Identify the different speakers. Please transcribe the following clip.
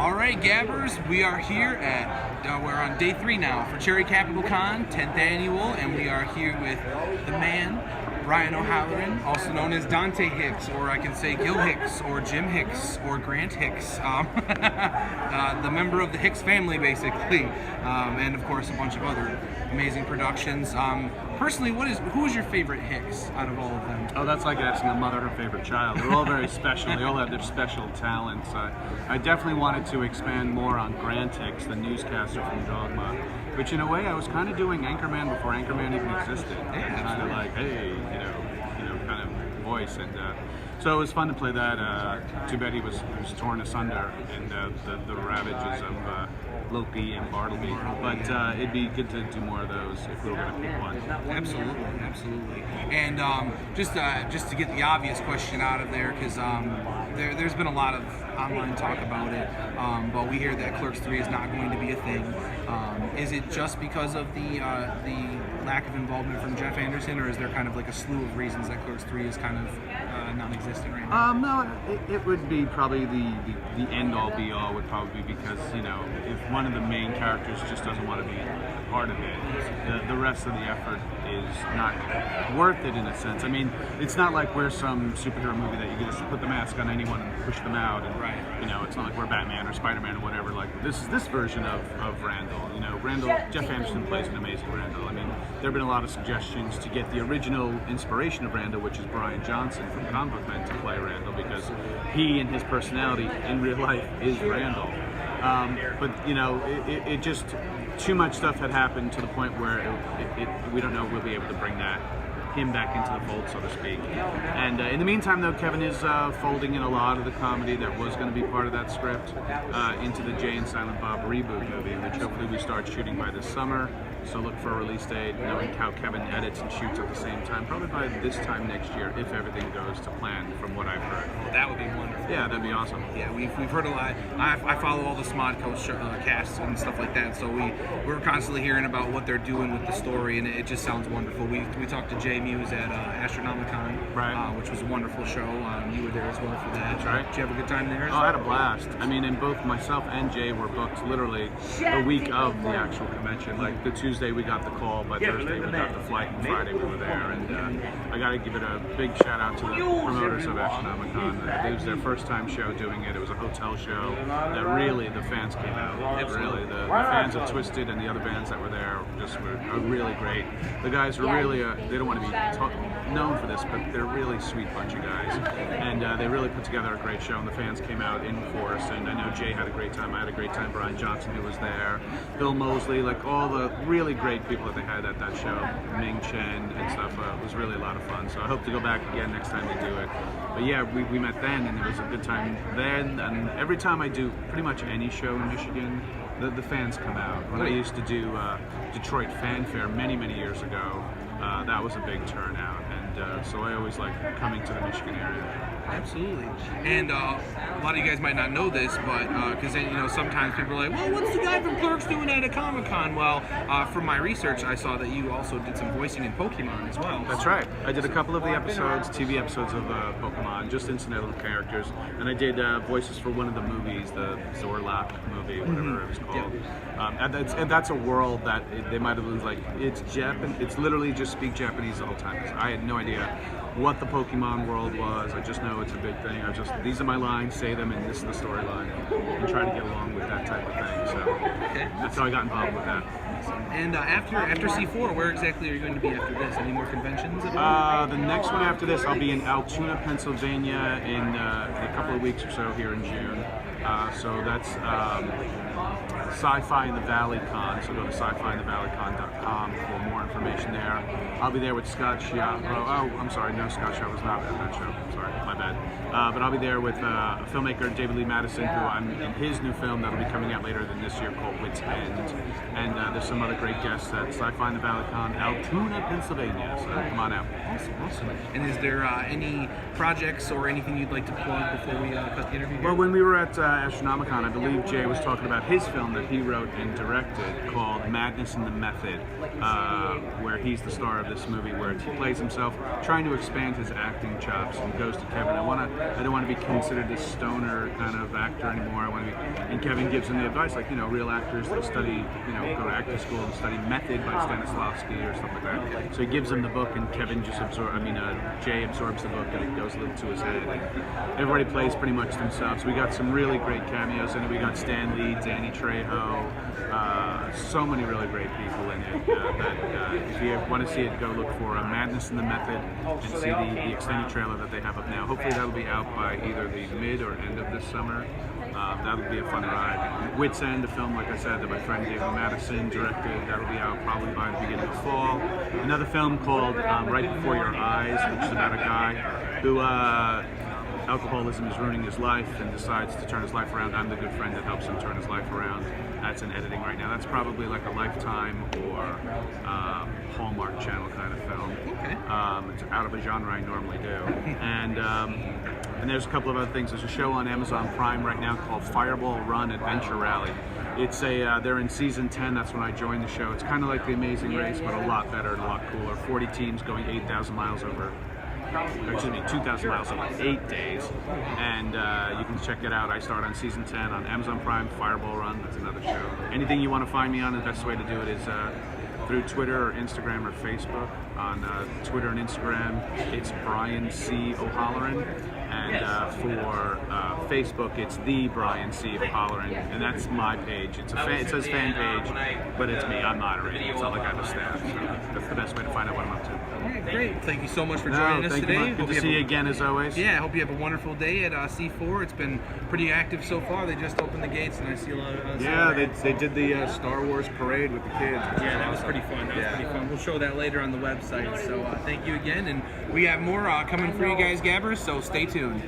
Speaker 1: All right, Gabbers, we are here at, we're on day 3 now for Cherry Capital Con, 10th annual, and we are here with the man, Brian O'Halloran, also known as Dante Hicks, or I can say Gil Hicks, or Jim Hicks, or Grant Hicks, the member of the Hicks family, basically, and of course a bunch of other amazing productions. Personally, who is your favorite Hicks out of all of them?
Speaker 2: Oh, that's like asking a mother her favorite child. They're all very special. They all have their special talents. I definitely wanted to expand more on Grant Hicks, the newscaster from Dogma, which in a way I was kind of doing Anchorman before Anchorman even existed.
Speaker 1: Yeah,
Speaker 2: kind of like, hey, kind of voice, and so it was fun to play that. Too bad he was torn asunder in the ravages of Loki and Bartleby, but it'd be good to do more of those if we were going to pick one.
Speaker 1: Absolutely. And just to get the obvious question out of there, because there's been a lot of online talk about it, but we hear that Clerks 3 is not going to be a thing. Is it just because of the lack of involvement from Jeff Anderson, or is there kind of like a slew of reasons that Clerks 3 is kind of non-existent right now?
Speaker 2: No, it would be probably the end-all be-all would probably be because, if one of the main characters just doesn't want to be part of it, the rest of the effort is not worth it in a sense. I mean, it's not like we're some superhero movie that you can just put the mask on anyone and push them out, and
Speaker 1: right.
Speaker 2: It's not like we're Batman or Spider-Man or whatever. Like this version of Randall. Jeff Anderson plays an amazing Randall. I mean, there have been a lot of suggestions to get the original inspiration of Randall, which is Brian Johnson from Comic Book Men, to play Randall, because he and his personality in real life is Randall. But it just too much stuff had happened to the point where we don't know if we'll be able to bring him back into the fold, so to speak. And in the meantime, though, Kevin is folding in a lot of the comedy that was going to be part of that script into the Jay and Silent Bob reboot movie, which hopefully we start shooting by this summer. So look for a release date, knowing how Kevin edits and shoots at the same time, probably by this time next year, if everything goes to plan, from what I've heard.
Speaker 1: That would be wonderful.
Speaker 2: Yeah, that'd be awesome.
Speaker 1: Yeah, we've heard a lot. I follow all the Smodco casts and stuff like that, so we're constantly hearing about what they're doing with the story, and it just sounds wonderful. We talked to Jay Muse at Astronomicon,
Speaker 2: right.
Speaker 1: Which was a wonderful show. You were there as well for that.
Speaker 2: That's right.
Speaker 1: Did you have a good time there?
Speaker 2: Oh, I had a blast. I mean, and both myself and Jay were booked literally the week of the actual convention. Like the Tuesday we got the call, by Thursday we got the flight, and Friday we were there. And I got to give it a big shout out to the promoters of Astronomicon. It was their first time show doing it. It was a hotel show that really the fans came out. Really, the fans of Twisted and the other bands that were there just were really great. The guys were really, they don't want to be known for this, but they're a really sweet bunch of guys. And they really put together a great show, and the fans came out in force. And I know Jay had a great time. I had a great time. Brian Johnson, who was there, Bill Mosley, like all the really great people that they had at that show, Ming Chen and stuff. It was really a lot of fun. So I hope to go back again next time they do it. But yeah, we met then, and it was a good time then. And every time I do pretty much any show in Michigan, the fans come out. When I used to do Detroit Fanfare many years ago, that was a big turnout, and so I always like coming to the Michigan area.
Speaker 1: Absolutely. And a lot of you guys might not know this, but because sometimes people are like, well, what's the guy from Clerks doing at a Comic-Con? Well, from my research, I saw that you also did some voicing in Pokemon as well.
Speaker 2: That's right. I did a couple of the episodes, TV episodes of Pokemon, just incidental characters, and I did voices for one of the movies, the Zorlak movie, whatever it was called. Yeah. And that's a world that they might have been like, it's literally just speak Japanese the whole time, because I had no idea what the Pokemon world was. I just know it's a big thing. These are my lines, say them, and this is the storyline, and try to get along with that type of thing. So that's how I got involved with that.
Speaker 1: And after C4, where exactly are you going to be after this? Any more conventions?
Speaker 2: The next one after this, I'll be in Altoona, Pennsylvania in a couple of weeks or so here in June. So that's Sci-Fi in the Valley Con, so go to sci-fiinthevalleycon.com for more information there. I'll be there with Scott Schiaffo. Oh, I'm sorry, no, Scott Schiaffo was not at that show. Sorry, my bad. But I'll be there with a filmmaker, David Lee Madison, who I'm in his new film that'll be coming out later than this year called Wit's End. And there's some other great guests at Sci-Fi in the Valley Con, Altoona, Pennsylvania. So come on out.
Speaker 1: Awesome. And is there any projects or anything you'd like to plug before we cut the interview here?
Speaker 2: Well, when we were at Astronomicon, I believe Jay was talking about his film that he wrote and directed called Madness in the Method, where he's the star of this movie, where he plays himself, trying to expand his acting chops, and goes to Kevin. I don't want to be considered a stoner kind of actor anymore. I want to be, and Kevin gives him the advice, like, you know, real actors, they study, you know, go to acting school and study Method by Stanislavski or stuff like that. So he gives him the book, and Kevin just Jay absorbs the book, and it goes a little to his head. And everybody plays pretty much themselves. We got some really great cameos in it. We got Stan Lee, Danny Trejo, so many really great people in it. If you want to see it, go look for Madness in the Method and see the extended trailer that they have up now. Hopefully that'll be out by either the mid or end of this summer. That'll be a fun ride. Wits End, a film, like I said, that my friend David Madison directed. That'll be out probably by the beginning of fall. Another film called Right Before Your Eyes, which is about a guy who alcoholism is ruining his life and decides to turn his life around. I'm the good friend that helps him turn his life around. That's in editing right now. That's probably like a Lifetime or Hallmark Channel kind of film.
Speaker 1: Okay.
Speaker 2: It's out of a genre I normally do. And there's a couple of other things. There's a show on Amazon Prime right now called Fireball Run Adventure Rally. It's they're in season 10. That's when I joined the show. It's kind of like The Amazing Race, but a lot better and a lot cooler. 40 teams going 8,000 miles over. 2,000 miles over 8 days, and you can check it out. I start on season 10 on Amazon Prime. Fireball Run, that's another show. Anything you want to find me on, the best way to do it is through Twitter or Instagram or Facebook. On Twitter and Instagram, it's Brian C. O'Halloran, and for Facebook, it's the Brian C. O'Halloran, and that's my page. It says fan page, but it's me. I'm moderating. It's not like I have a staff. So that's the best way to find out what I'm up to.
Speaker 1: All right, great. Thank you so much for joining us today.
Speaker 2: Good to see you again, as always.
Speaker 1: Yeah, I hope you have a wonderful day at C4. It's been pretty active so far. They just opened the gates, and I see a lot of
Speaker 2: they did the Star Wars parade with the kids.
Speaker 1: Yeah, that was pretty fun. That was pretty fun. We'll show that later on the website. So thank you again, and we have more coming for you guys, Gabbers, so stay tuned.